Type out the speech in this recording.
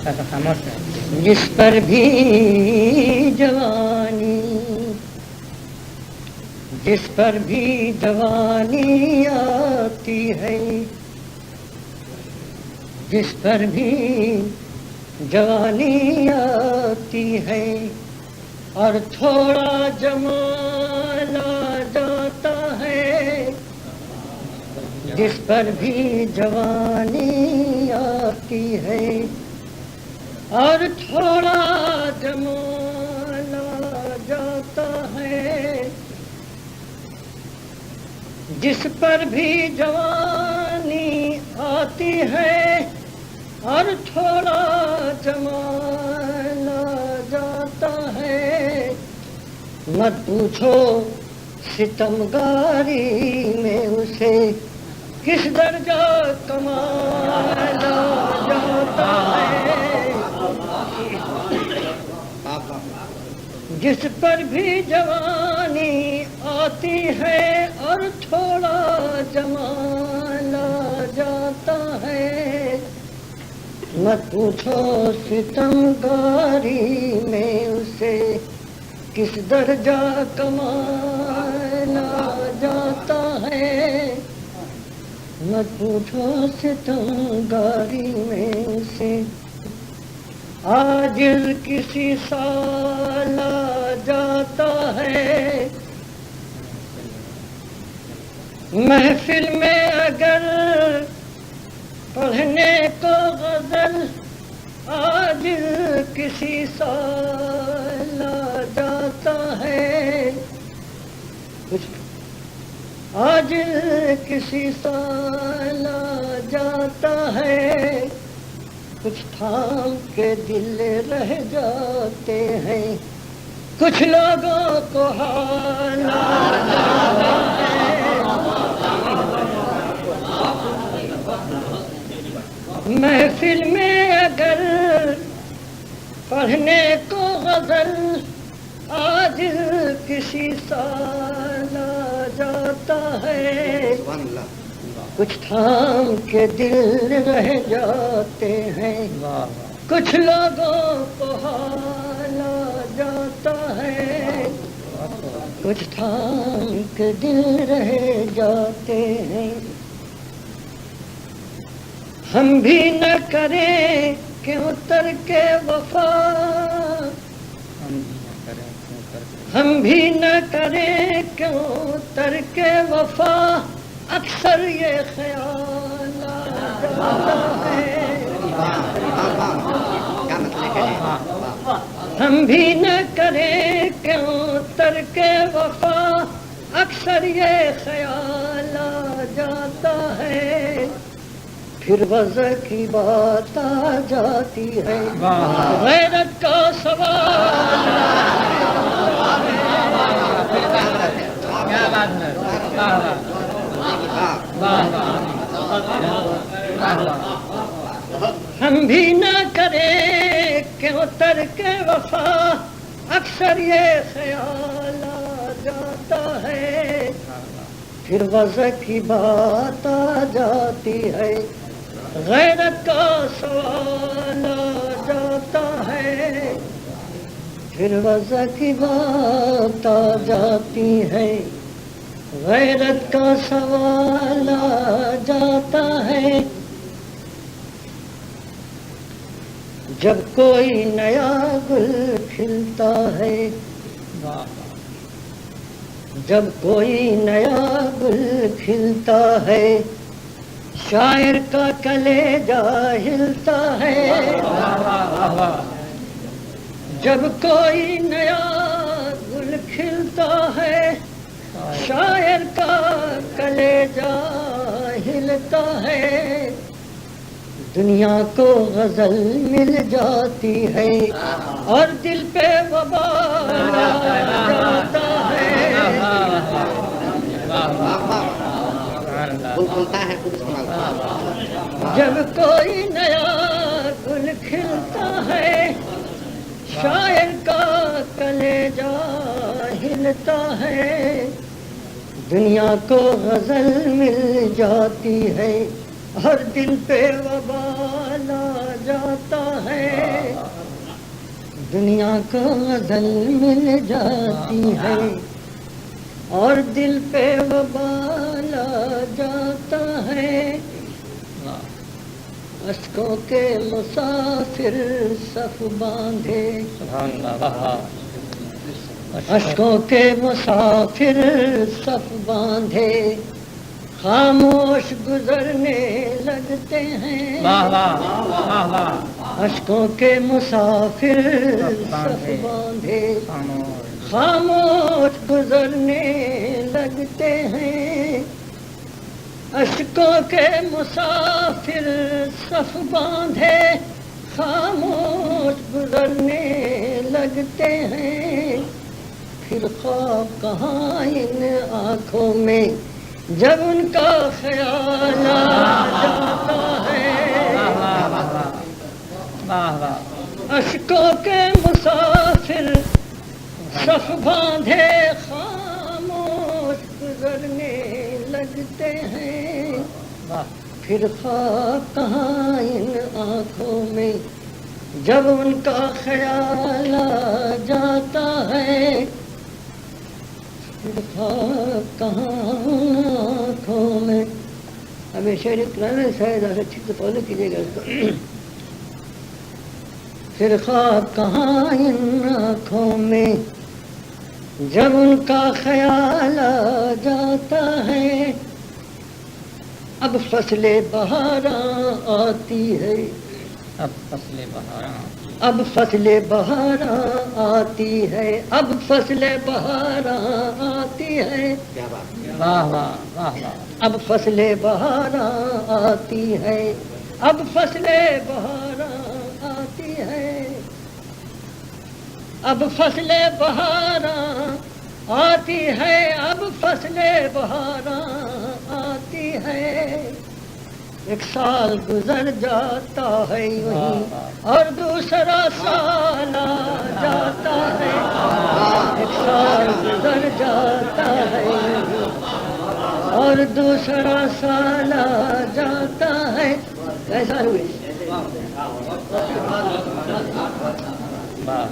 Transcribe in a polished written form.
خاموش ہے. جس پر بھی جوانی، جس پر بھی جوانی آتی ہے، جس پر بھی جوانی آتی ہے، اور تھوڑا جمال آ جاتا ہے. جس پر بھی جوانی آتی ہے اور تھوڑا جمال آ جاتا ہے، جس پر بھی جوانی آتی ہے اور تھوڑا جمال آ جاتا ہے، مت پوچھو ستمگاری میں اسے کس درجہ کمال آ جاتا ہے. جس پر بھی جوانی آتی ہے اور تھوڑا جمال آ جاتا ہے، مت پوچھو ستمگاری میں اسے کس درجہ کمال آ جاتا ہے، مت پوچھو ستمگاری میں اسے. عاجز کسی سال آ جاتا ہے، محفل میں اگر پڑھنے کو غزل، عاجز کسی سال آ جاتا ہے، عاجز کسی سال آ جاتا ہے، کچھ تھام کے دل رہ جاتے ہیں، کچھ لوگوں کو حال آ جاتا ہے. محفل میں اگر پڑھنے کو غزل، عاجز کسی سال آ جاتا ہے، کچھ تھام کے دل رہ جاتے ہیں، کچھ لوگوں کو حال آ جاتا ہے، کچھ تھام کے دل رہ جاتے ہیں. ہم بھی نہ کریں کیوں ترک وفا، ہم بھی نہ کریں کیوں ترک وفا، اکثر یہ خیال آ جاتا ہے. ہم بھی نہ کریں کیوں ترک وفا، اکثر یہ خیال آ جاتا ہے. پھر وضع کی بات آ جاتی ہے، غیرت کا سوال ہم بھی نہ کریں کیوں ترک وفا، اکثر یہ خیال آ جاتا ہے. پھر وضع کی بات آ جاتی ہے، غیرت کا سوال آ جاتا ہے. پھر وضع کی بات آ جاتی ہے، غیرت کا سوال آ جاتا ہے. جب کوئی نیا گل کھلتا ہے، جب کوئی نیا گل کھلتا ہے، شاعر کا کلیجہ ہلتا ہے. جب کوئی نیا گل کھلتا ہے، شاعر کا کلیجہ ہلتا ہے. دنیا کو غزل مل جاتی ہے اور دل پہ وبال آ جاتا ہے. جب کوئی نیا گل کھلتا ہے، شاعر کا کلیجہ ہلتا ہے. دنیا کو غزل مل جاتی ہے اور دل پہ وبال آ جاتا ہے، دنیا کو غزل مل جاتی ہے اور دل پہ وبال آ جاتا ہے، اشکوں کے مسافر صف باندھے، اشکوں کے مسافر صف باندھے خاموش گزرنے لگتے ہیں، اشکوں کے مسافر صف باندھے خاموش گزرنے لگتے ہیں، اشکوں کے مسافر صف باندھے خاموش گزرنے لگتے ہیں، پھر خواب کہاں ان آنکھوں میں جب ان کا خیال آ جاتا ہے، اشکوں کے مسافر صف باندھے خاموش گزرنے لگتے ہیں، پھر خواب کہاں ان آنکھوں میں جب ان کا خیال آ جاتا ہے، پھر خواب کہاں ان آنکھوں میں. اب یہ شعر قرآن شاید آپ ٹھیک سے فالو کیجیے گا اس کو. پھر خواب کہاں ان آنکھوں میں جب ان کا خیال آ جاتا ہے، اب فصل بہاراں آتی ہے، اب فصل بہاراں، اب فصل بہاراں آتی ہے، اب فصل بہاراں آتی ہے، واہ واہ واہ واہ، اب فصل بہاراں آتی ہے، اب فصل بہاراں آتی ہے، اب فصل بہاراں آتی ہے، اب فصل بہاراں آتی ہے، ایک سال گزر جاتا ہے وہیں اور دوسرا سال آ جاتا ہے، ایک سال گزر جاتا ہے اور دوسرا سال آ جاتا ہے. ایسا ہوئے واہ